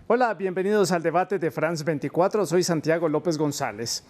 Hola, bienvenidos al debate de France 24. Soy Santiago López González.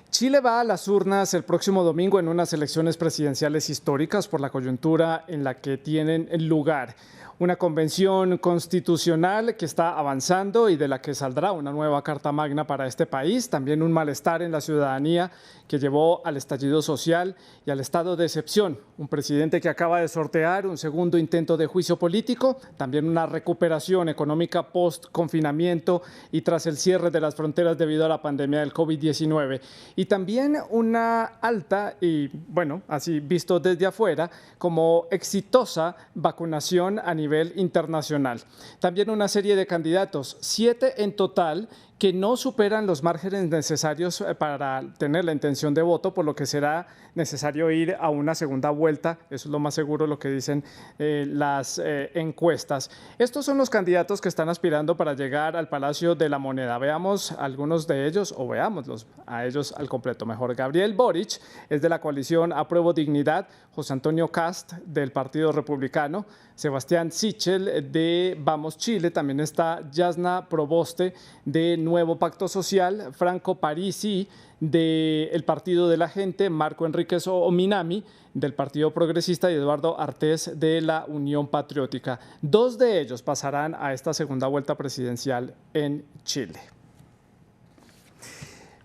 Chile va a las urnas el próximo domingo en unas elecciones presidenciales históricas por la coyuntura en la que tienen lugar. Una convención constitucional que está avanzando y de la que saldrá una nueva Carta Magna para este país. También un malestar en la ciudadanía que llevó al estallido social y al estado de excepción. Un presidente que acaba de sortear un segundo intento de juicio político. También una recuperación económica post-confinamiento y tras el cierre de las fronteras debido a la pandemia del COVID-19. Y también una alta y, bueno, así visto desde afuera, como exitosa vacunación a nivel internacional. También una serie de candidatos, 7 en total, que no superan los márgenes necesarios para tener la intención de voto, por lo que será necesario ir a una segunda vuelta. Eso es lo más seguro, lo que dicen las encuestas. Estos son los candidatos que están aspirando para llegar al Palacio de la Moneda. Veamos algunos de ellos, o veámoslos a ellos al completo mejor. Gabriel Boric es de la coalición Apruebo Dignidad, José Antonio Cast del Partido Republicano, Sebastián Sichel de Vamos Chile, también está Yasna Proboste de Nuevo Pacto Social, Franco Parisi del Partido de la Gente, Marco Enríquez Ominami del Partido Progresista y Eduardo Artés de la Unión Patriótica. 2 de ellos pasarán a esta segunda vuelta presidencial en Chile.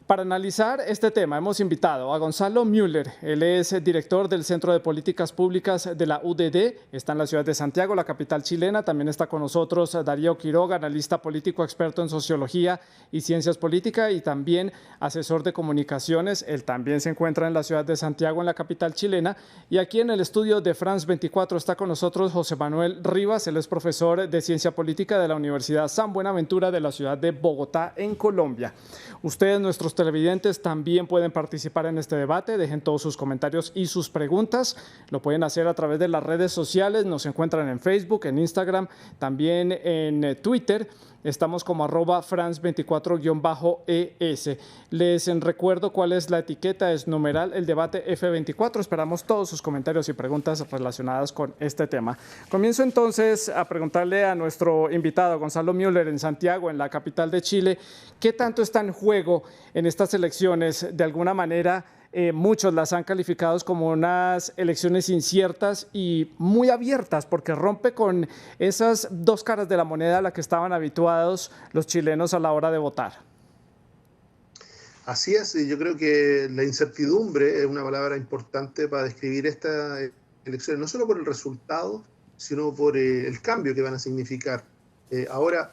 Para analizar este tema hemos invitado a Gonzalo Müller. Él es director del Centro de Políticas Públicas de la UDD, está en la ciudad de Santiago, la capital chilena. También está con nosotros Darío Quiroga, analista político experto en sociología y ciencias políticas y también asesor de comunicaciones. Él también se encuentra en la ciudad de Santiago, en la capital chilena. Y aquí en el estudio de France 24 está con nosotros José Manuel Rivas. Él es profesor de ciencia política de la Universidad San Buenaventura de la ciudad de Bogotá, en Colombia. Ustedes, nuestros televidentes, también pueden participar en este debate. Dejen todos sus comentarios y sus preguntas. Lo pueden hacer a través de las redes sociales. Nos encuentran en Facebook, en Instagram, también en Twitter. Estamos como @France24_ES. Les recuerdo cuál es la etiqueta, es numeral el debate F24. Esperamos todos sus comentarios y preguntas relacionadas con este tema. Comienzo entonces a preguntarle a nuestro invitado, Gonzalo Müller, en Santiago, en la capital de Chile, ¿qué tanto está en juego en estas elecciones? De alguna manera, muchos las han calificado como unas elecciones inciertas y muy abiertas, porque rompe con esas 2 caras de la moneda a la que estaban habituados los chilenos a la hora de votar. Así es, y yo creo que la incertidumbre es una palabra importante para describir estas elecciones, no solo por el resultado, sino por el cambio que van a significar. Ahora,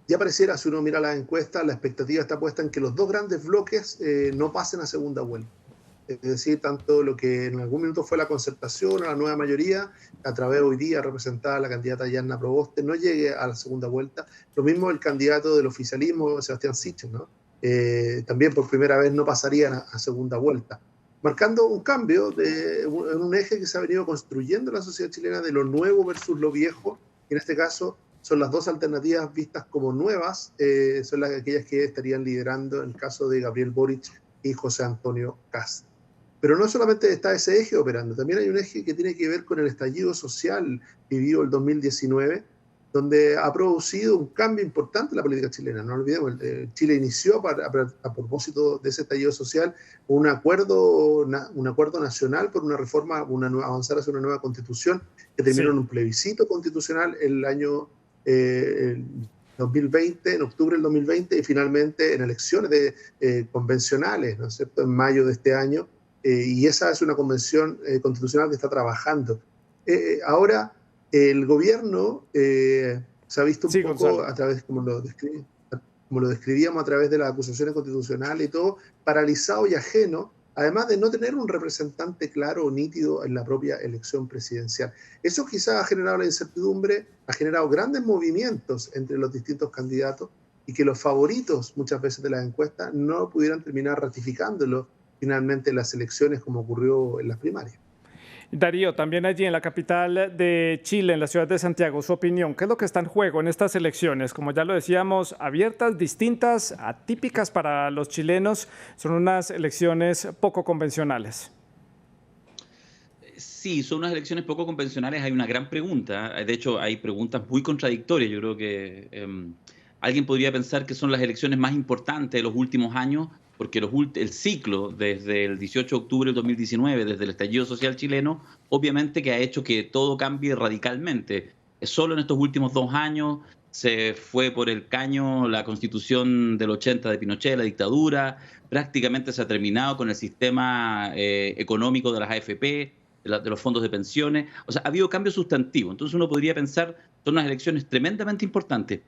ya pareciera, si uno mira las encuestas, la expectativa está puesta en que los 2 grandes bloques no pasen a segunda vuelta. Es decir, tanto lo que en algún minuto fue la concertación, a la nueva mayoría, a través de hoy día representada la candidata Yasna Proboste, no llegue a la segunda vuelta. Lo mismo el candidato del oficialismo, Sebastián Sichel, ¿no? También por primera vez no pasarían a segunda vuelta, marcando un cambio en un eje que se ha venido construyendo en la sociedad chilena de lo nuevo versus lo viejo, y en este caso son las 2 alternativas vistas como nuevas, son aquellas que estarían liderando en el caso de Gabriel Boric y José Antonio Cast. Pero no solamente está ese eje operando, también hay un eje que tiene que ver con el estallido social vivido el 2019, donde ha producido un cambio importante en la política chilena. No olvidemos, Chile inició a propósito de ese estallido social un acuerdo nacional por una reforma, avanzar hacia una nueva constitución, que terminó en un plebiscito constitucional el año 2020, en octubre del 2020, y finalmente en elecciones convencionales, ¿no es cierto?, en mayo de este año, y esa es una convención constitucional que está trabajando. Ahora, el gobierno se ha visto un poco, Gonzalo, a través, como lo describíamos, a través de las acusaciones constitucionales y todo, paralizado y ajeno, además de no tener un representante claro o nítido en la propia elección presidencial. Eso quizás ha generado la incertidumbre, ha generado grandes movimientos entre los distintos candidatos y que los favoritos muchas veces de las encuestas no pudieran terminar ratificándolo finalmente en las elecciones, como ocurrió en las primarias. Darío, también allí en la capital de Chile, en la ciudad de Santiago, su opinión, ¿qué es lo que está en juego en estas elecciones? Como ya lo decíamos, abiertas, distintas, atípicas para los chilenos, son unas elecciones poco convencionales. Sí, son unas elecciones poco convencionales. Hay una gran pregunta. De hecho, hay preguntas muy contradictorias. Yo creo que alguien podría pensar que son las elecciones más importantes de los últimos años, porque el ciclo desde el 18 de octubre del 2019, desde el estallido social chileno, obviamente que ha hecho que todo cambie radicalmente. Solo en estos últimos 2 años se fue por el caño la Constitución del 80 de Pinochet, la dictadura. Prácticamente se ha terminado con el sistema económico de las AFP, de los fondos de pensiones. O sea, ha habido cambios sustantivos. Entonces uno podría pensar, son unas elecciones tremendamente importantes.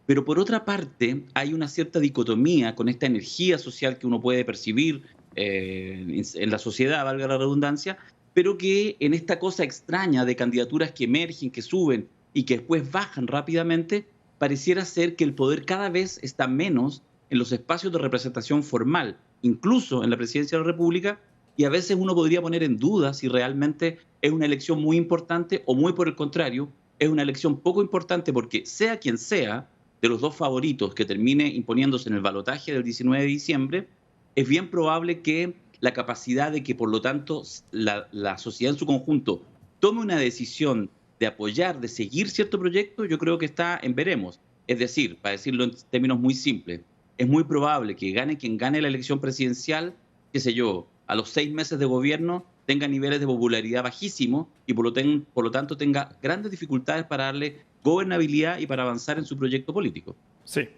Pero por otra parte, hay una cierta dicotomía con esta energía social que uno puede percibir en la sociedad, valga la redundancia, pero que en esta cosa extraña de candidaturas que emergen, que suben y que después bajan rápidamente, pareciera ser que el poder cada vez está menos en los espacios de representación formal, incluso en la presidencia de la República, y a veces uno podría poner en duda si realmente es una elección muy importante o muy por el contrario, es una elección poco importante porque sea quien sea de los dos favoritos que termine imponiéndose en el balotaje del 19 de diciembre, es bien probable que la capacidad de que, por lo tanto, la sociedad en su conjunto tome una decisión de apoyar, de seguir cierto proyecto, yo creo que está en veremos. Es decir, para decirlo en términos muy simples, es muy probable que gane quien gane la elección presidencial, qué sé yo, a los 6 meses de gobierno tenga niveles de popularidad bajísimos y por lo tanto tenga grandes dificultades para darle gobernabilidad y para avanzar en su proyecto político. Sí.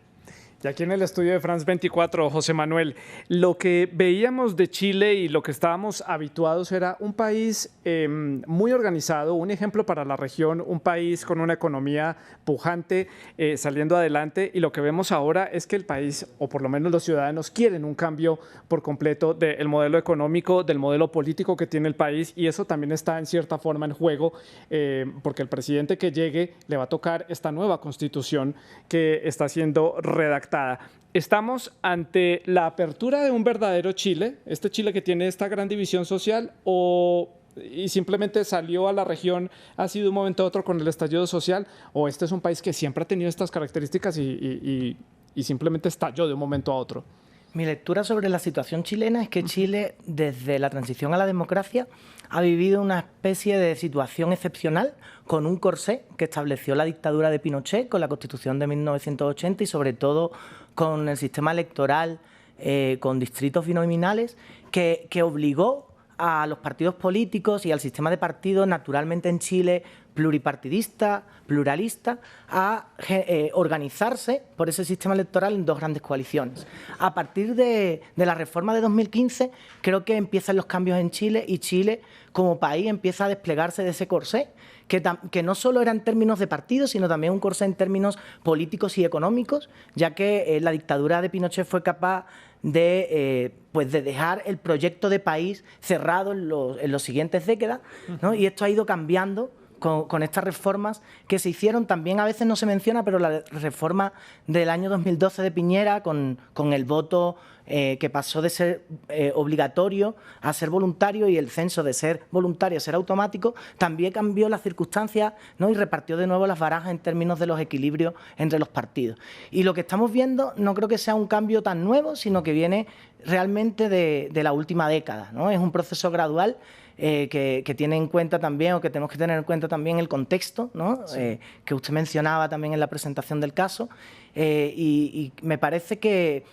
Y aquí en el estudio de France 24, José Manuel, lo que veíamos de Chile y lo que estábamos habituados era un país muy organizado, un ejemplo para la región, un país con una economía pujante, saliendo adelante. Y lo que vemos ahora es que el país, o por lo menos los ciudadanos, quieren un cambio por completo del modelo económico, del modelo político que tiene el país. Y eso también está en cierta forma en juego, porque el presidente que llegue le va a tocar esta nueva constitución que está siendo redactada. ¿Estamos ante la apertura de un verdadero Chile, este Chile que tiene esta gran división social, y simplemente salió a la región así de un momento a otro con el estallido social, o este es un país que siempre ha tenido estas características y simplemente estalló de un momento a otro? Mi lectura sobre la situación chilena es que Chile, desde la transición a la democracia, ha vivido una especie de situación excepcional con un corsé que estableció la dictadura de Pinochet con la Constitución de 1980 y sobre todo con el sistema electoral con distritos binominales que obligó a los partidos políticos y al sistema de partidos, naturalmente en Chile, pluripartidista, pluralista, a organizarse por ese sistema electoral en dos grandes coaliciones. A partir de la reforma de 2015, creo que empiezan los cambios en Chile y Chile, como país, empieza a desplegarse de ese corsé, que no solo era en términos de partidos, sino también un corsé en términos políticos y económicos, ya que la dictadura de Pinochet fue capaz de dejar el proyecto de país cerrado en los siguientes décadas, ¿no? Y esto ha ido cambiando con estas reformas que se hicieron. También a veces no se menciona, pero la reforma del año 2012 de Piñera, con el voto que pasó de ser obligatorio a ser voluntario y el censo de ser voluntario a ser automático, también cambió las circunstancias, ¿no? Y repartió de nuevo las barajas en términos de los equilibrios entre los partidos. Y lo que estamos viendo no creo que sea un cambio tan nuevo, sino que viene realmente de la última década, ¿no? Es un proceso gradual que tiene en cuenta también, o que tenemos que tener en cuenta también el contexto, ¿no? Sí. Que usted mencionaba también en la presentación del caso, y me parece que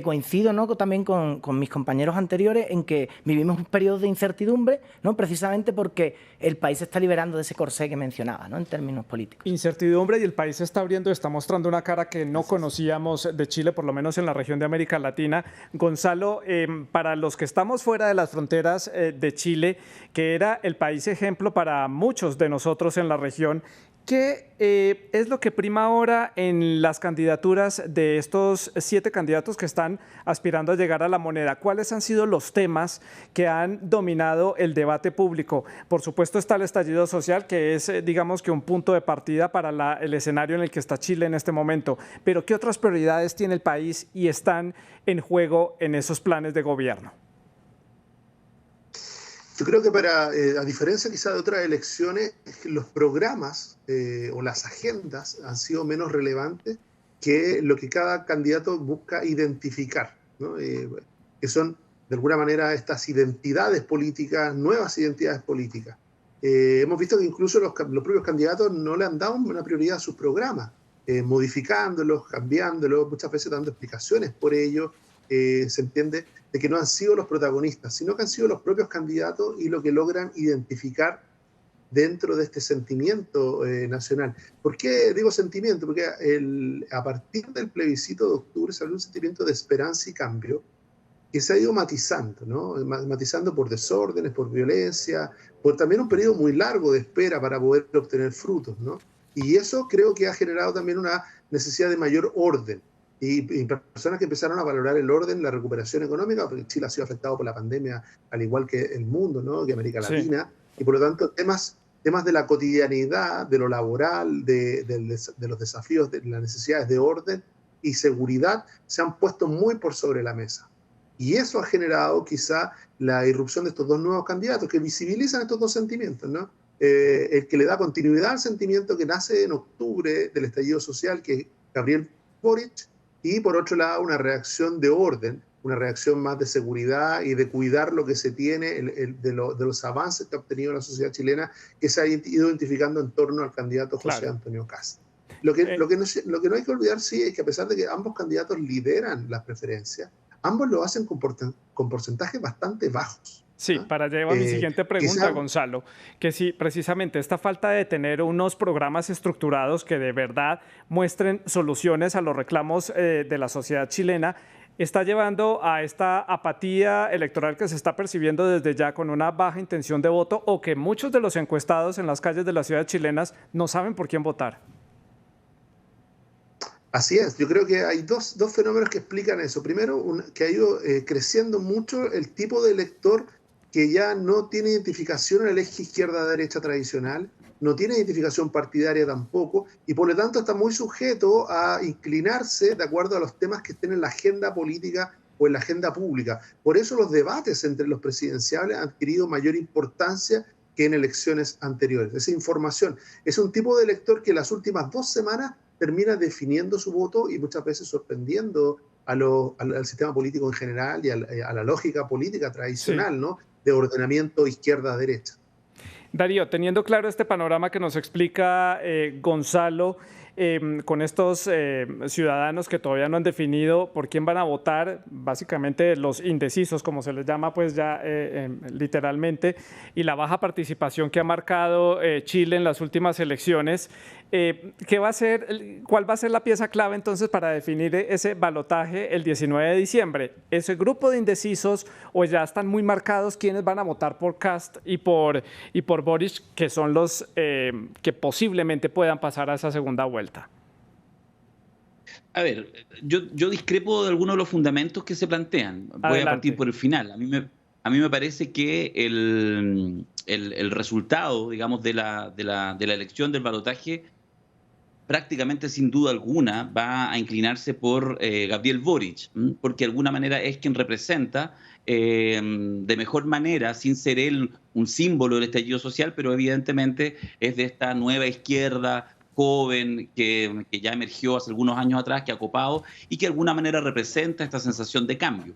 coincido, ¿no?, también con mis compañeros anteriores en que vivimos un periodo de incertidumbre, ¿no?, precisamente porque el país se está liberando de ese corsé que mencionaba, ¿no?, en términos políticos. Incertidumbre, y el país se está abriendo, está mostrando una cara que no conocíamos de Chile, por lo menos en la región de América Latina. Gonzalo, para los que estamos fuera de las fronteras de Chile, que era el país ejemplo para muchos de nosotros en la región, ¿qué es lo que prima ahora en las candidaturas de estos 7 candidatos que están aspirando a llegar a la moneda? ¿Cuáles han sido los temas que han dominado el debate público? Por supuesto está el estallido social, que es, digamos, que un punto de partida para el escenario en el que está Chile en este momento. Pero ¿qué otras prioridades tiene el país y están en juego en esos planes de gobierno? Yo creo que a diferencia quizá de otras elecciones, los programas o las agendas han sido menos relevantes que lo que cada candidato busca identificar, ¿no? Que son, de alguna manera, estas identidades políticas, nuevas identidades políticas. hemos visto que incluso los propios candidatos no le han dado una prioridad a sus programas, modificándolos, cambiándolos, muchas veces dando explicaciones por ello. Se entiende de que no han sido los protagonistas, sino que han sido los propios candidatos y lo que logran identificar dentro de este sentimiento nacional. ¿Por qué digo sentimiento? Porque a partir del plebiscito de octubre se habló un sentimiento de esperanza y cambio que se ha ido matizando, ¿no? Matizando por desórdenes, por violencia, por también un periodo muy largo de espera para poder obtener frutos, ¿no? Y eso creo que ha generado también una necesidad de mayor orden. Y personas que empezaron a valorar el orden, la recuperación económica, porque Chile ha sido afectado por la pandemia, al igual que el mundo, ¿no? Que América Latina. Sí. Y por lo tanto, temas de la cotidianidad, de lo laboral, de los desafíos, de las necesidades de orden y seguridad se han puesto muy por sobre la mesa. Y eso ha generado quizá la irrupción de estos dos nuevos candidatos que visibilizan estos dos sentimientos, ¿no? El que le da continuidad al sentimiento que nace en octubre del estallido social, que es Gabriel Boric, y por otro lado una reacción de orden, una reacción más de seguridad y de cuidar lo que se tiene, de los avances que ha obtenido la sociedad chilena, que se ha ido identificando en torno al candidato José Antonio Kast. Lo que no hay que olvidar, sí, es que a pesar de que ambos candidatos lideran las preferencias, ambos lo hacen con porcentajes bastante bajos. Sí, para llevar a mi siguiente pregunta, Gonzalo, que si precisamente esta falta de tener unos programas estructurados que de verdad muestren soluciones a los reclamos de la sociedad chilena, está llevando a esta apatía electoral que se está percibiendo desde ya con una baja intención de voto, o que muchos de los encuestados en las calles de las ciudades chilenas no saben por quién votar. Así es, yo creo que hay dos fenómenos que explican eso. Primero, que ha ido creciendo mucho el tipo de elector que ya no tiene identificación en el eje izquierda-derecha tradicional, no tiene identificación partidaria tampoco, y por lo tanto está muy sujeto a inclinarse de acuerdo a los temas que estén en la agenda política o en la agenda pública. Por eso los debates entre los presidenciables han adquirido mayor importancia que en elecciones anteriores. Esa información es un tipo de elector que las últimas 2 semanas termina definiendo su voto y muchas veces sorprendiendo al sistema político en general y a la lógica política tradicional, sí, ¿no? De ordenamiento izquierda-derecha. Darío, teniendo claro este panorama que nos explica Gonzalo, con estos ciudadanos que todavía no han definido por quién van a votar, básicamente los indecisos, como se les llama pues ya literalmente, y la baja participación que ha marcado Chile en las últimas elecciones, ¿cuál va a ser la pieza clave entonces para definir ese balotaje el 19 de diciembre? ¿Ese grupo de indecisos o ya están muy marcados quiénes van a votar por Kast y por Boric, que son los que posiblemente puedan pasar a esa segunda vuelta? A ver, yo discrepo de algunos de los fundamentos que se plantean. Voy a partir por el final. A mí me parece que el resultado, digamos, de la elección del balotaje prácticamente sin duda alguna va a inclinarse por Gabriel Boric, porque de alguna manera es quien representa de mejor manera, sin ser él un símbolo del estallido social, pero evidentemente es de esta nueva izquierda joven que ya emergió hace algunos años atrás, que ha copado y que de alguna manera representa esta sensación de cambio.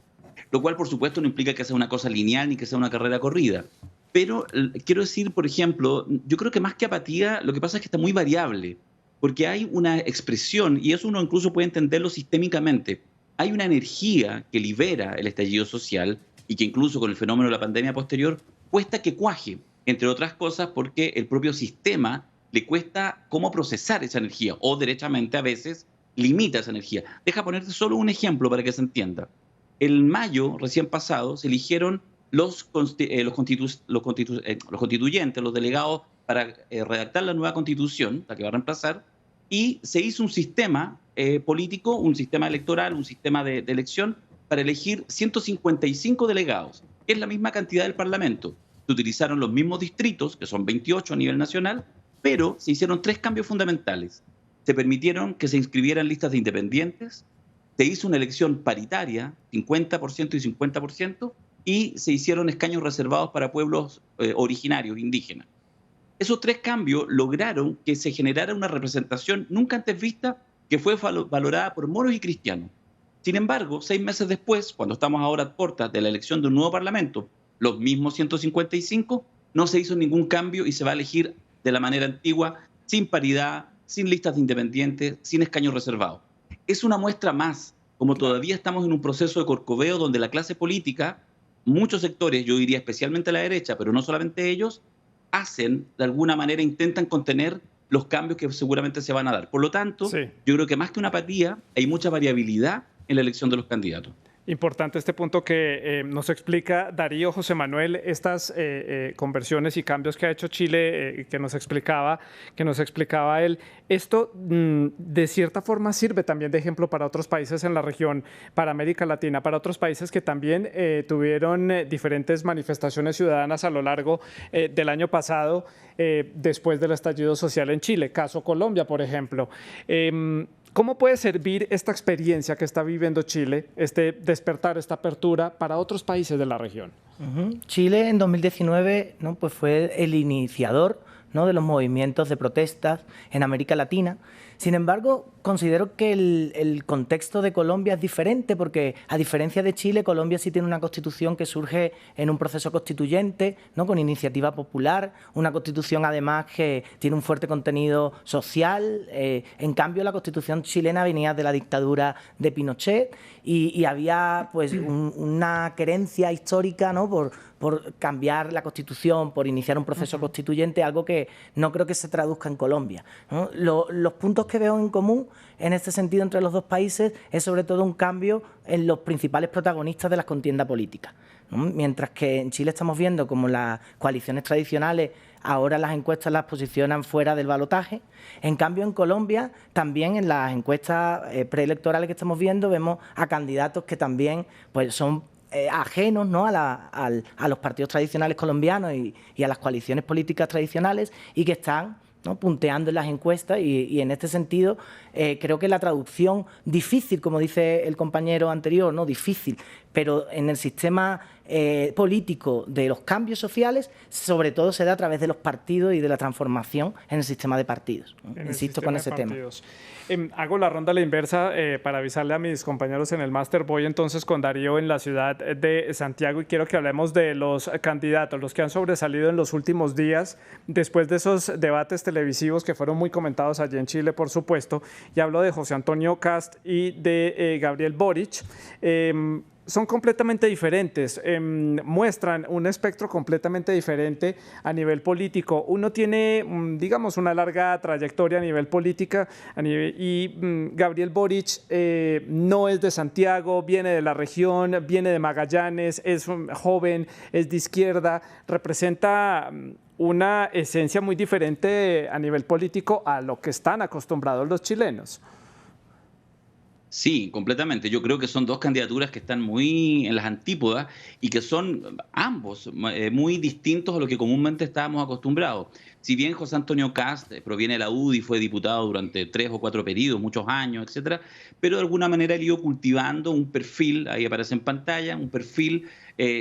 Lo cual, por supuesto, no implica que sea una cosa lineal ni que sea una carrera corrida. Pero quiero decir, por ejemplo, yo creo que más que apatía, lo que pasa es que está muy variable, porque hay una expresión, y eso uno incluso puede entenderlo sistémicamente, hay una energía que libera el estallido social y que incluso con el fenómeno de la pandemia posterior cuesta que cuaje, entre otras cosas porque el propio sistema le cuesta cómo procesar esa energía o derechamente a veces limita esa energía. Deja ponerte solo un ejemplo para que se entienda. En mayo recién pasado se eligieron los constituyentes, los delegados para redactar la nueva constitución, la que va a reemplazar, y se hizo un sistema político, un sistema electoral, un sistema de elección para elegir 155 delegados, que es la misma cantidad del Parlamento. Se utilizaron los mismos distritos, que son 28 a nivel nacional, pero se hicieron 3 cambios fundamentales. Se permitieron que se inscribieran listas de independientes, se hizo una elección paritaria, 50% y 50%, y se hicieron escaños reservados para pueblos originarios, indígenas. Esos 3 cambios lograron que se generara una representación nunca antes vista que fue valorada por moros y cristianos. Sin embargo, 6 meses después, cuando estamos ahora a puertas de la elección de un nuevo parlamento, los mismos 155 no se hizo ningún cambio y se va a elegir de la manera antigua, sin paridad, sin listas de independientes, sin escaños reservados. Es una muestra más, como todavía estamos en un proceso de corcoveo donde la clase política, muchos sectores, yo diría especialmente la derecha, pero no solamente ellos, hacen, de alguna manera, intentan contener los cambios que seguramente se van a dar. Por lo tanto, yo creo que más que una apatía, hay mucha variabilidad en la elección de los candidatos. Importante este punto que nos explica Darío. José Manuel, estas conversiones y cambios que ha hecho Chile, que nos explicaba él, esto de cierta forma sirve también de ejemplo para otros países en la región, para América Latina, para otros países que también tuvieron diferentes manifestaciones ciudadanas a lo largo del año pasado, después del estallido social en Chile, caso Colombia, por ejemplo. ¿Cómo puede servir esta experiencia que está viviendo Chile, este despertar, esta apertura para otros países de la región? Chile en 2019, ¿no?, pues fue el iniciador, ¿no?, de los movimientos de protestas en América Latina. Sin embargo, considero que el contexto de Colombia es diferente porque, a diferencia de Chile, Colombia sí tiene una constitución que surge en un proceso constituyente, ¿no?, con iniciativa popular, una constitución además que tiene un fuerte contenido social. En cambio, la constitución chilena venía de la dictadura de Pinochet y había pues una querencia histórica, ¿no?, por cambiar la Constitución, por iniciar un proceso constituyente, algo que no creo que se traduzca en Colombia, ¿no? Los puntos que veo en común en este sentido entre los dos países es sobre todo un cambio en los principales protagonistas de las contiendas políticas, ¿no? Mientras que en Chile estamos viendo como las coaliciones tradicionales ahora las encuestas las posicionan fuera del balotaje. En cambio, en Colombia, también en las encuestas preelectorales que estamos viendo, vemos a candidatos que también pues, son ajenos, ¿no?, a los partidos tradicionales colombianos y a las coaliciones políticas tradicionales y que están, ¿no?, punteando en las encuestas y en este sentido creo que la traducción difícil, como dice el compañero anterior, no difícil, pero en el sistema político de los cambios sociales, sobre todo se da a través de los partidos y de la transformación en el sistema de partidos. Insisto con ese tema. Hago la ronda a la inversa para avisarle a mis compañeros en el máster. Voy entonces con Darío en la ciudad de Santiago y quiero que hablemos de los candidatos, los que han sobresalido en los últimos días, después de esos debates televisivos que fueron muy comentados allí en Chile, por supuesto. Y hablo de José Antonio Kast y de Gabriel Boric. Son completamente diferentes, muestran un espectro completamente diferente a nivel político. Uno tiene, digamos, una larga trayectoria a nivel política y Gabriel Boric no es de Santiago, viene de la región, viene de Magallanes, es joven, es de izquierda, representa una esencia muy diferente a nivel político a lo que están acostumbrados los chilenos. Sí, completamente. Yo creo que son dos candidaturas que están muy en las antípodas y que son ambos muy distintos a lo que comúnmente estábamos acostumbrados. Si bien José Antonio Kast proviene de la UDI, fue diputado durante 3 o 4 periodos, muchos años, etcétera, pero de alguna manera él iba cultivando un perfil, ahí aparece en pantalla, un perfil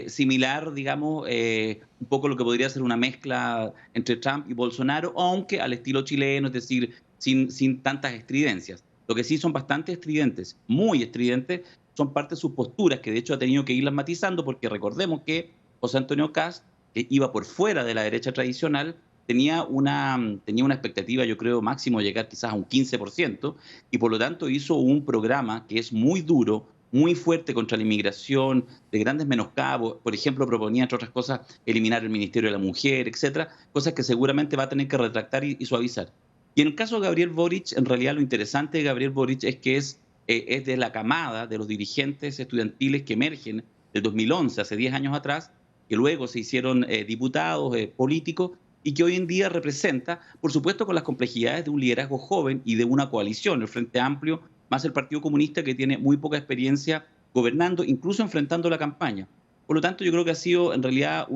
similar, digamos, un poco lo que podría ser una mezcla entre Trump y Bolsonaro, aunque al estilo chileno, es decir, sin tantas estridencias. Lo que sí son bastante estridentes, muy estridentes, son parte de sus posturas, que de hecho ha tenido que irlas matizando, porque recordemos que José Antonio Kast, que iba por fuera de la derecha tradicional, tenía una expectativa, yo creo, máximo llegar quizás a un 15%, y por lo tanto hizo un programa que es muy duro, muy fuerte contra la inmigración, de grandes menoscabos. Por ejemplo, proponía, entre otras cosas, eliminar el Ministerio de la Mujer, etcétera, cosas que seguramente va a tener que retractar y suavizar. Y en el caso de Gabriel Boric, en realidad lo interesante de Gabriel Boric es que es de la camada de los dirigentes estudiantiles que emergen del 2011, hace 10 años atrás, que luego se hicieron diputados, políticos, y que hoy en día representa, por supuesto, con las complejidades de un liderazgo joven y de una coalición, el Frente Amplio, más el Partido Comunista, que tiene muy poca experiencia gobernando, incluso enfrentando la campaña. Por lo tanto, yo creo que ha sido en realidad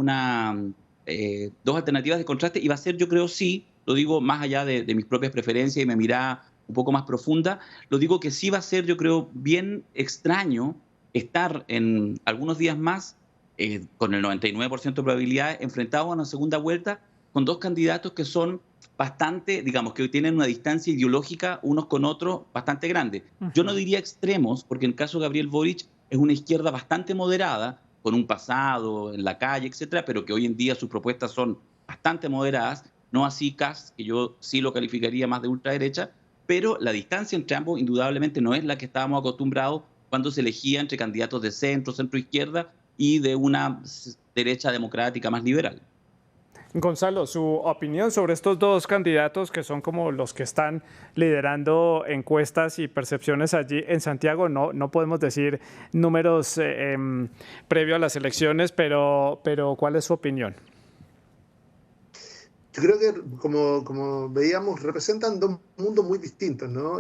dos alternativas de contraste, y va a ser, yo creo, sí, lo digo más allá de mis propias preferencias y mi mirada un poco más profunda, lo digo que sí va a ser, yo creo, bien extraño estar en algunos días más, con el 99% de probabilidades, enfrentados a una segunda vuelta con dos candidatos que son bastante, digamos, que tienen una distancia ideológica unos con otros bastante grande. Yo no diría extremos, porque en el caso de Gabriel Boric es una izquierda bastante moderada, con un pasado en la calle, etcétera, pero que hoy en día sus propuestas son bastante moderadas, no así Kast, que yo sí lo calificaría más de ultraderecha, pero la distancia entre ambos indudablemente no es la que estábamos acostumbrados cuando se elegía entre candidatos de centro, centro-izquierda y de una derecha democrática más liberal. Gonzalo, su opinión sobre estos dos candidatos que son como los que están liderando encuestas y percepciones allí en Santiago. No podemos decir números previo a las elecciones, pero ¿cuál es su opinión? Yo creo que, como veíamos, representan dos mundos muy distintos, ¿no?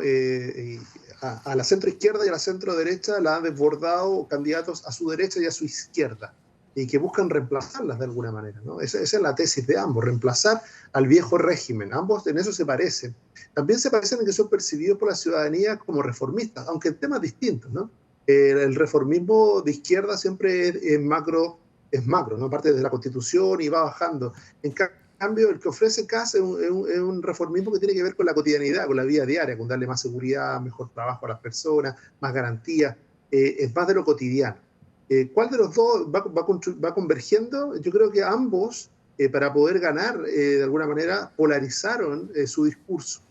A la centro-izquierda y a la centro-derecha la han desbordado candidatos a su derecha y a su izquierda, y que buscan reemplazarlas de alguna manera, ¿no? Esa es la tesis de ambos, reemplazar al viejo régimen. Ambos en eso se parecen. También se parecen en que son percibidos por la ciudadanía como reformistas, aunque en temas distintos, ¿no? El reformismo de izquierda siempre es macro, ¿no? Parte de la Constitución y va bajando. En cambio, el que ofrece Kast es un reformismo que tiene que ver con la cotidianidad, con la vida diaria, con darle más seguridad, mejor trabajo a las personas, más garantías, es más de lo cotidiano. ¿Cuál de los dos va convergiendo? Yo creo que ambos, para poder ganar, de alguna manera, polarizaron su discurso.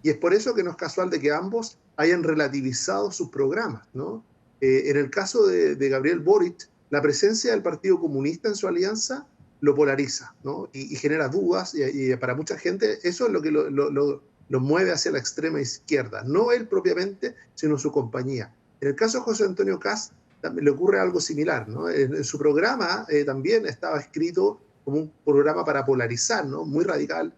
Y es por eso que no es casual de que ambos hayan relativizado sus programas, ¿no? En el caso de Gabriel Boric, la presencia del Partido Comunista en su alianza lo polariza, ¿no? Y genera dudas, y para mucha gente eso es lo que lo mueve hacia la extrema izquierda. No él propiamente, sino su compañía. En el caso de José Antonio Kast, le ocurre algo similar, ¿no? En su programa también estaba escrito como un programa para polarizar, ¿no? Muy radical,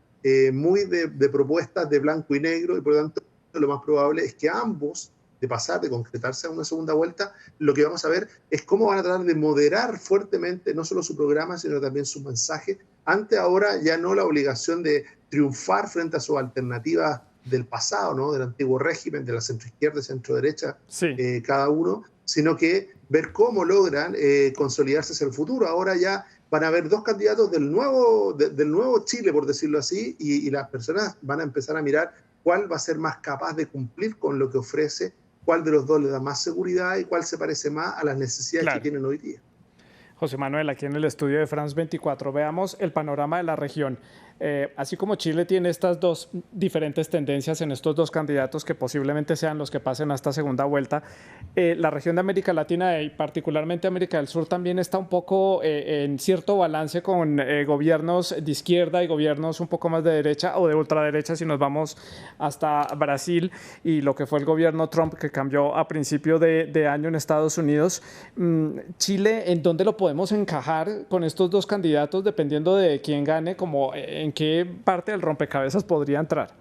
muy de propuestas de blanco y negro, y por lo tanto lo más probable es que ambos, de concretarse a una segunda vuelta, lo que vamos a ver es cómo van a tratar de moderar fuertemente no solo su programa, sino también su mensaje, ante ahora ya no la obligación de triunfar frente a sus alternativas del pasado, ¿no? Del antiguo régimen, de la centroizquierda y centroderecha, sí. Cada uno, sino que ver cómo logran consolidarse hacia el futuro. Ahora ya van a haber dos candidatos del nuevo Chile, por decirlo así, y las personas van a empezar a mirar cuál va a ser más capaz de cumplir con lo que ofrece, cuál de los dos le da más seguridad y cuál se parece más a las necesidades que tienen hoy día. José Manuel, aquí en el estudio de France 24, veamos el panorama de la región. Así como Chile tiene estas dos diferentes tendencias en estos dos candidatos que posiblemente sean los que pasen a esta segunda vuelta, la región de América Latina y particularmente América del Sur también está un poco en cierto balance con gobiernos de izquierda y gobiernos un poco más de derecha o de ultraderecha si nos vamos hasta Brasil y lo que fue el gobierno Trump que cambió a principio de año en Estados Unidos. Chile, ¿en dónde lo podemos encajar con estos dos candidatos dependiendo de quién gane? Como ¿en qué parte del rompecabezas podría entrar?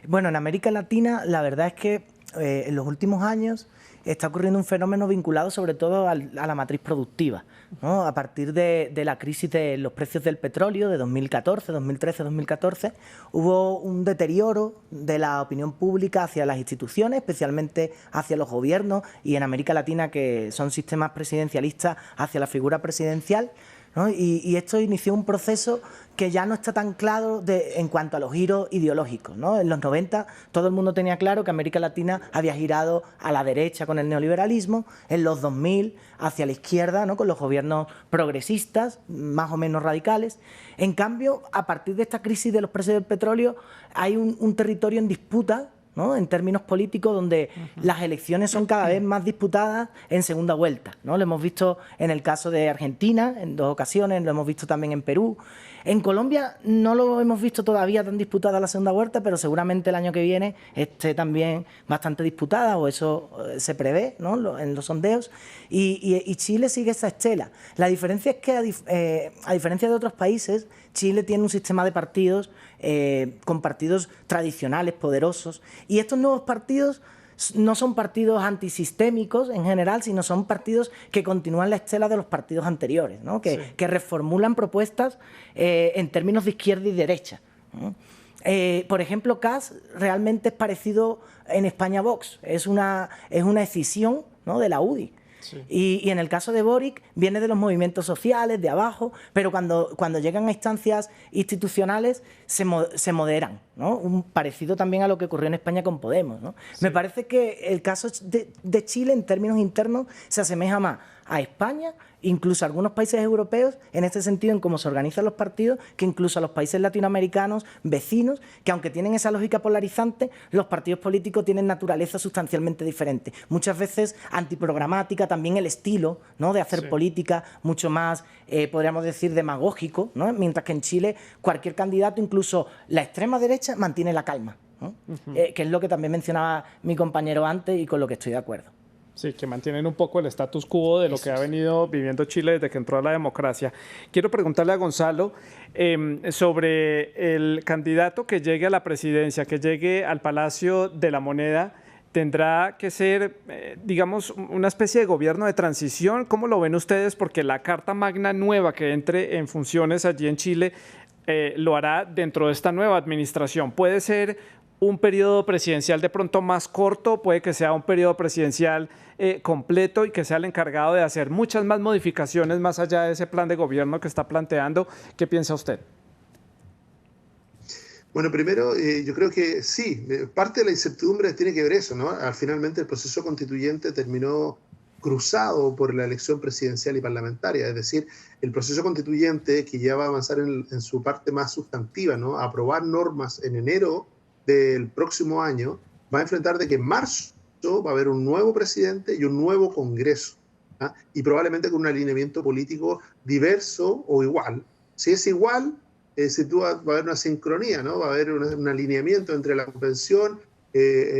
Bueno, en América Latina la verdad es que en los últimos años está ocurriendo un fenómeno vinculado sobre todo a la matriz productiva, ¿no? A partir de la crisis de los precios del petróleo de 2014, 2013, 2014, hubo un deterioro de la opinión pública hacia las instituciones, especialmente hacia los gobiernos, y en América Latina, que son sistemas presidencialistas, hacia la figura presidencial, ¿no? Y esto inició un proceso que ya no está tan claro en cuanto a los giros ideológicos, ¿no? En los 90 todo el mundo tenía claro que América Latina había girado a la derecha con el neoliberalismo, en los 2000 hacia la izquierda, ¿no? Con los gobiernos progresistas, más o menos radicales. En cambio, a partir de esta crisis de los precios del petróleo, hay un territorio en disputa, ¿no? En términos políticos, donde las elecciones son cada vez más disputadas en segunda vuelta, ¿no? Lo hemos visto en el caso de Argentina en 2 ocasiones, lo hemos visto también en Perú. En Colombia no lo hemos visto todavía tan disputada la segunda vuelta, pero seguramente el año que viene esté también bastante disputada, o eso se prevé, ¿no? En los sondeos. Y Chile sigue esa estela. La diferencia es que, a diferencia de otros países, Chile tiene un sistema de partidos con partidos tradicionales, poderosos, y estos nuevos partidos no son partidos antisistémicos en general, sino son partidos que continúan la estela de los partidos anteriores, ¿no? Que reformulan propuestas en términos de izquierda y derecha, ¿no? Por ejemplo, Kast realmente es parecido en España a Vox, es una escisión, ¿no? De la UDI. Sí. Y en el caso de Boric viene de los movimientos sociales, de abajo, pero cuando llegan a instancias institucionales se moderan, ¿no? Un parecido también a lo que ocurrió en España con Podemos, ¿no? Sí. Me parece que el caso de Chile en términos internos se asemeja más a España, incluso a algunos países europeos, en este sentido, en cómo se organizan los partidos, que incluso a los países latinoamericanos vecinos, que aunque tienen esa lógica polarizante, los partidos políticos tienen naturaleza sustancialmente diferente. Muchas veces antiprogramática, también el estilo, ¿no?, de hacer política mucho más, podríamos decir, demagógico, ¿no? Mientras que en Chile cualquier candidato, incluso la extrema derecha, mantiene la calma, ¿no? Que es lo que también mencionaba mi compañero antes y con lo que estoy de acuerdo. Sí, que mantienen un poco el status quo de lo que ha venido viviendo Chile desde que entró a la democracia. Quiero preguntarle a Gonzalo sobre el candidato que llegue a la presidencia, que llegue al Palacio de la Moneda. ¿Tendrá que ser, digamos, una especie de gobierno de transición? ¿Cómo lo ven ustedes? Porque la Carta Magna nueva que entre en funciones allí en Chile lo hará dentro de esta nueva administración. ¿Puede ser un periodo presidencial de pronto más corto? ¿Puede que sea un periodo presidencial completo y que sea el encargado de hacer muchas más modificaciones más allá de ese plan de gobierno que está planteando? ¿Qué piensa usted? Bueno, primero, yo creo que sí, parte de la incertidumbre tiene que ver eso, ¿no? Finalmente el proceso constituyente terminó cruzado por la elección presidencial y parlamentaria, es decir, el proceso constituyente que ya va a avanzar en su parte más sustantiva, ¿no?, a aprobar normas en enero del próximo año, va a enfrentar de que en marzo va a haber un nuevo presidente y un nuevo Congreso, ¿ah? Y probablemente con un alineamiento político diverso o igual. Si es igual, va a haber una sincronía, ¿no? Va a haber un alineamiento entre la convención,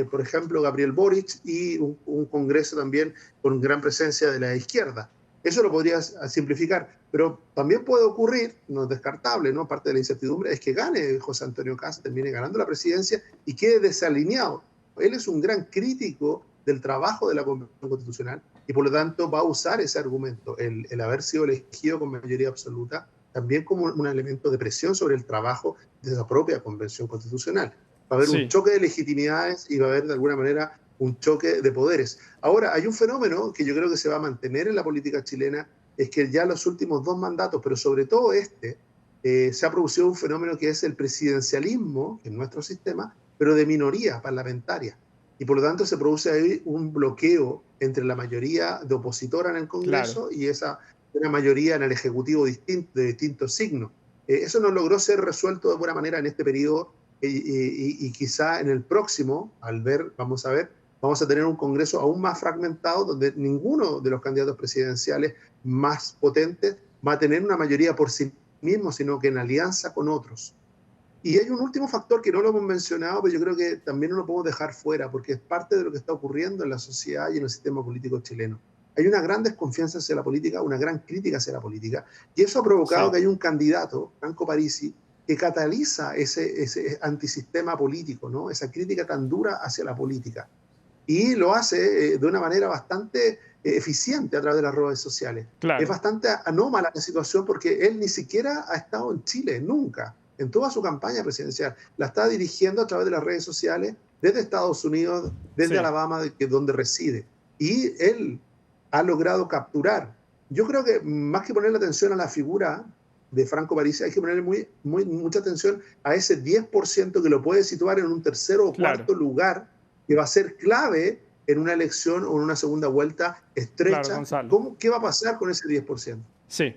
por ejemplo, Gabriel Boric, y un Congreso también con gran presencia de la izquierda. Eso lo podría simplificar, pero también puede ocurrir, no es descartable, ¿no? Parte de la incertidumbre es que gane José Antonio Kast, termine ganando la presidencia y quede desalineado. Él es un gran crítico del trabajo de la Convención Constitucional y por lo tanto va a usar ese argumento, el haber sido elegido con mayoría absoluta, también como un elemento de presión sobre el trabajo de la propia Convención Constitucional. Va a haber un choque de legitimidades y va a haber de alguna manera un choque de poderes. Ahora, hay un fenómeno que yo creo que se va a mantener en la política chilena, es que ya los últimos 2 mandatos, pero sobre todo se ha producido un fenómeno que es el presidencialismo, que es nuestro sistema, pero de minoría parlamentaria. Y por lo tanto se produce ahí un bloqueo entre la mayoría de opositora en el Congreso y una mayoría en el Ejecutivo de distintos signos. Eso no logró ser resuelto de buena manera en este periodo y quizá en el próximo, vamos a tener un Congreso aún más fragmentado donde ninguno de los candidatos presidenciales más potentes va a tener una mayoría por sí mismo, sino que en alianza con otros. Y hay un último factor que no lo hemos mencionado, pero yo creo que también no lo podemos dejar fuera, porque es parte de lo que está ocurriendo en la sociedad y en el sistema político chileno. Hay una gran desconfianza hacia la política, una gran crítica hacia la política, y eso ha provocado que hay un candidato, Franco Parisi, que cataliza ese antisistema político, ¿no? Esa crítica tan dura hacia la política. Y lo hace de una manera bastante eficiente a través de las redes sociales. Claro. Es bastante anómala la situación porque él ni siquiera ha estado en Chile, nunca. En toda su campaña presidencial, la está dirigiendo a través de las redes sociales desde Estados Unidos, desde Alabama, donde reside. Y él ha logrado capturar. Yo creo que más que ponerle atención a la figura de Franco Parisi, hay que ponerle mucha atención a ese 10% que lo puede situar en un tercero o cuarto lugar, que va a ser clave en una elección o en una segunda vuelta estrecha. Claro, ¿qué va a pasar con ese 10%? Sí.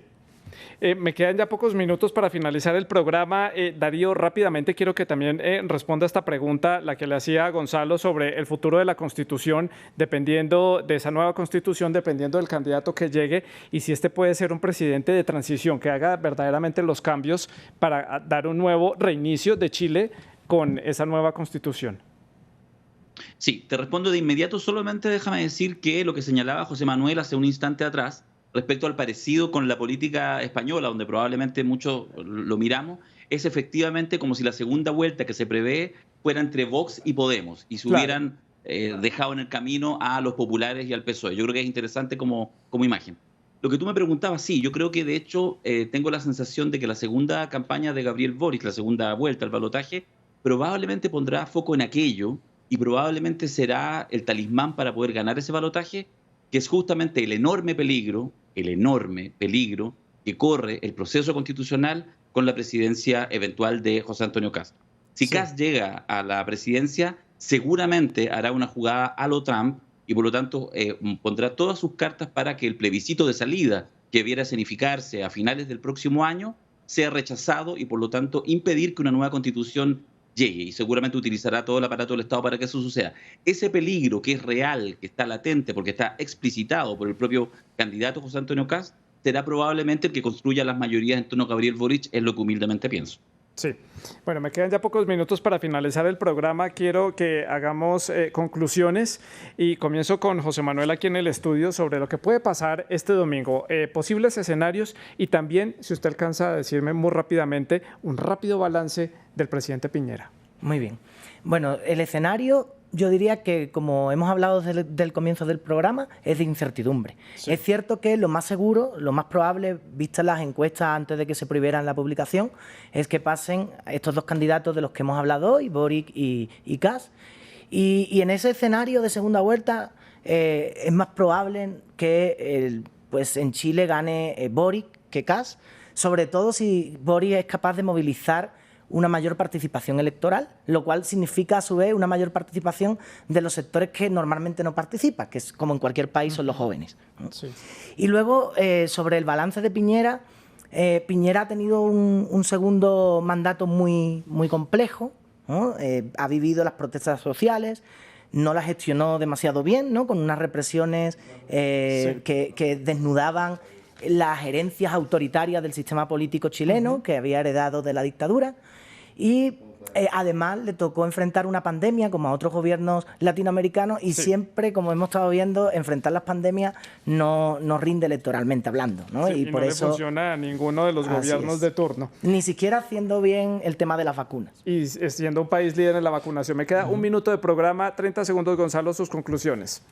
Me quedan ya pocos minutos para finalizar el programa. Darío, rápidamente quiero que también responda a esta pregunta, la que le hacía a Gonzalo sobre el futuro de la Constitución, dependiendo de esa nueva Constitución, dependiendo del candidato que llegue, y si este puede ser un presidente de transición que haga verdaderamente los cambios para dar un nuevo reinicio de Chile con esa nueva Constitución. Sí, te respondo de inmediato. Solamente déjame decir que lo que señalaba José Manuel hace un instante atrás, respecto al parecido con la política española, donde probablemente muchos lo miramos, es efectivamente como si la segunda vuelta que se prevé fuera entre Vox y Podemos, y se hubieran dejado en el camino a los populares y al PSOE. Yo creo que es interesante como imagen. Lo que tú me preguntabas, sí, yo creo que de hecho tengo la sensación de que la segunda campaña de Gabriel Boric, la segunda vuelta al balotaje, probablemente pondrá foco en aquello y probablemente será el talismán para poder ganar ese balotaje, que es justamente el enorme peligro que corre el proceso constitucional con la presidencia eventual de José Antonio Kast. Si Kast llega a la presidencia, seguramente hará una jugada a lo Trump y por lo tanto pondrá todas sus cartas para que el plebiscito de salida que debiera escenificarse a finales del próximo año sea rechazado y por lo tanto impedir que una nueva constitución llegue, y seguramente utilizará todo el aparato del Estado para que eso suceda. Ese peligro que es real, que está latente porque está explicitado por el propio candidato José Antonio Kast, será probablemente el que construya las mayorías en torno a Gabriel Boric, es lo que humildemente pienso. Sí. Bueno, me quedan ya pocos minutos para finalizar el programa. Quiero que hagamos conclusiones y comienzo con José Manuel aquí en el estudio sobre lo que puede pasar este domingo, posibles escenarios y también, si usted alcanza a decirme muy rápidamente, un rápido balance del presidente Piñera. Muy bien. Bueno, el escenario, yo diría que, como hemos hablado desde el comienzo del programa, es de incertidumbre. Sí. Es cierto que lo más seguro, lo más probable, vistas las encuestas antes de que se prohibieran la publicación, es que pasen estos dos candidatos de los que hemos hablado hoy, Boric y Kast. Y en ese escenario de segunda vuelta es más probable que pues en Chile gane Boric que Kast, sobre todo si Boric es capaz de movilizar una mayor participación electoral, lo cual significa a su vez una mayor participación de los sectores que normalmente no participan, que es como en cualquier país son los jóvenes, ¿no? Sí. Y luego, sobre el balance de Piñera, Piñera ha tenido un segundo mandato muy complejo, ¿no? Ha vivido las protestas sociales, no las gestionó demasiado bien, ¿no? Con unas represiones que desnudaban las herencias autoritarias del sistema político chileno que había heredado de la dictadura. Y además le tocó enfrentar una pandemia como a otros gobiernos latinoamericanos y siempre, como hemos estado viendo, enfrentar las pandemias no rinde electoralmente hablando, ¿no? Sí, y por no eso le funciona a ninguno de los gobiernos de turno. Ni siquiera haciendo bien el tema de las vacunas. Y siendo un país líder en la vacunación. Me queda un minuto de programa, 30 segundos, Gonzalo, sus conclusiones.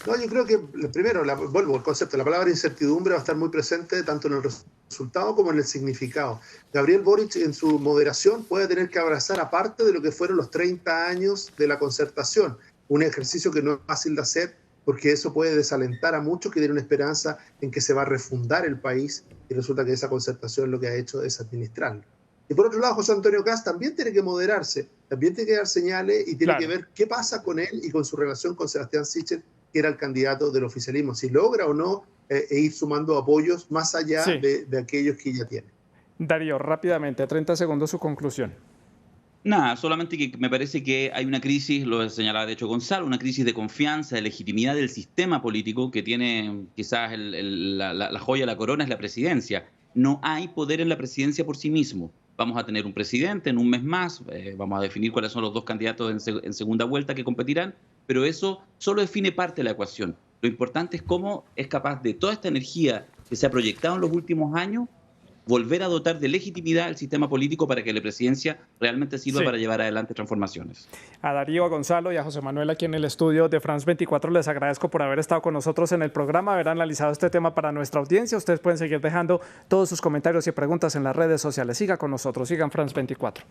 No, yo creo que primero, vuelvo al concepto, la palabra incertidumbre va a estar muy presente tanto en el resultado como en el significado. Gabriel Boric en su moderación puede tener que abrazar aparte de lo que fueron los 30 años de la concertación, un ejercicio que no es fácil de hacer porque eso puede desalentar a muchos que tienen una esperanza en que se va a refundar el país y resulta que esa concertación lo que ha hecho es administrarlo. Y por otro lado, José Antonio Kast también tiene que moderarse, también tiene que dar señales y tiene que ver qué pasa con él y con su relación con Sebastián Sichel, que era el candidato del oficialismo, si logra o no ir sumando apoyos más allá de aquellos que ya tiene. Darío, rápidamente, 30 segundos su conclusión. Nada, solamente que me parece que hay una crisis, lo señalaba de hecho Gonzalo, una crisis de confianza, de legitimidad del sistema político que tiene quizás la joya de la corona es la presidencia. No hay poder en la presidencia por sí mismo. Vamos a tener un presidente en un mes más, vamos a definir cuáles son los dos candidatos en segunda vuelta que competirán, pero eso solo define parte de la ecuación. Lo importante es cómo es capaz de toda esta energía que se ha proyectado en los últimos años, volver a dotar de legitimidad al sistema político para que la presidencia realmente sirva para llevar adelante transformaciones. A Darío, a Gonzalo y a José Manuel aquí en el estudio de France 24 les agradezco por haber estado con nosotros en el programa, haber analizado este tema para nuestra audiencia. Ustedes pueden seguir dejando todos sus comentarios y preguntas en las redes sociales. Siga con nosotros, sigan France 24.